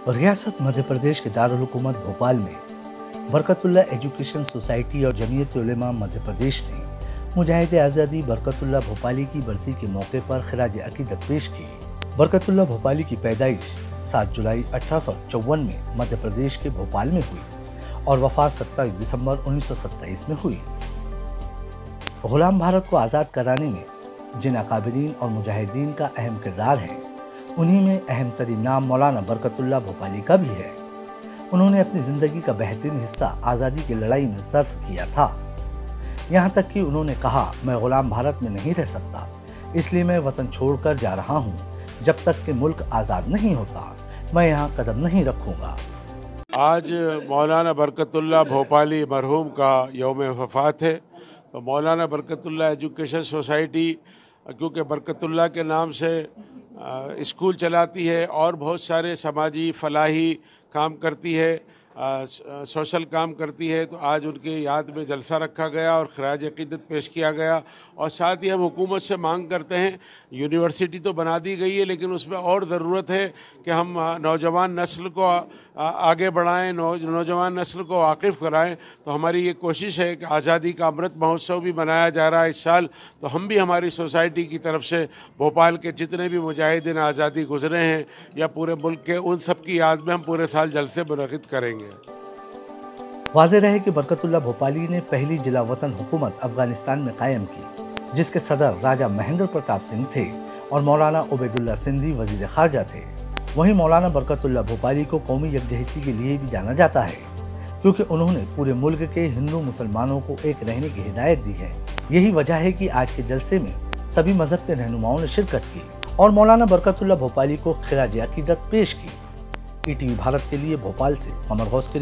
रियासत मध्य प्रदेश के दारुल हुकूमत भोपाल में बरकतुल्लाह एजुकेशन सोसाइटी और जमीयत उलेमा मध्य प्रदेश ने मुजाहिद आज़ादी बरकतुल्लाह भोपाली की बरसी के मौके पर खिराज अकीदत पेश की। बरकतुल्लाह भोपाली की पैदाइश 7 जुलाई 1854 में मध्य प्रदेश के भोपाल में हुई और वफात 27 दिसंबर 1927 में हुई। गुलाम भारत को आज़ाद कराने में जिन अकाबिरीन और मुजाहिदीन का अहम किरदार है, उन्हीं में अहम तरीन नाम मौलाना बरकतुल्लाह भोपाली का भी है। उन्होंने अपनी ज़िंदगी का बेहतरीन हिस्सा आज़ादी की लड़ाई में सर्फ किया था। यहाँ तक कि उन्होंने कहा, मैं गुलाम भारत में नहीं रह सकता, इसलिए मैं वतन छोड़कर जा रहा हूँ। जब तक कि मुल्क आज़ाद नहीं होता, मैं यहाँ कदम नहीं रखूँगा। आज मौलाना बरकतुल्लाह भोपाली मरहूम का यौम वफ़ात है। तो मौलाना बरकतुल्लाह एजुकेशन सोसाइटी क्योंकि बरकतुल्लाह के नाम से स्कूल चलाती है और बहुत सारे समाजी फलाही काम करती है, सोशल काम करती है, तो आज उनके याद में जलसा रखा गया और खराज अकीदत पेश किया गया। और साथ ही हम हुकूमत से मांग करते हैं, यूनिवर्सिटी तो बना दी गई है लेकिन उसमें और ज़रूरत है कि हम नौजवान नस्ल को आगे बढ़ाएं, नौजवान नस्ल को वाकिफ़ कराएं। तो हमारी ये कोशिश है कि आज़ादी का अमृत महोत्सव भी मनाया जा रहा है इस साल। तो हम भी हमारी सोसाइटी की तरफ से भोपाल के जितने भी मुजाहिदीन आज़ादी गुजरे हैं या पूरे मुल्क के, उन सब की याद में हम पूरे साल जलसे मुनक़िद करेंगे। वाज़ेह रहे कि बरकतुल्लाह भोपाली ने पहली जिला वतन हुकूमत अफगानिस्तान में कायम की, जिसके सदर राजा महेंद्र प्रताप सिंह थे और मौलाना उबैदुल्लाह सिंधी वज़ीर ख़ारजा थे। वहीं मौलाना बरकतुल्लाह भोपाली को कौमी यकजहती के लिए भी जाना जाता है, क्योंकि उन्होंने पूरे मुल्क के हिंदू मुसलमानों को एक रहने की हिदायत दी है। यही वजह है कि आज के जलसे में सभी मजहब के रहनुमाओं ने शिरकत की और मौलाना बरकतुल्लाह भोपाली को खिराज अकीदत पेश की। ईटीवी भारत के लिए भोपाल से कमर गौस की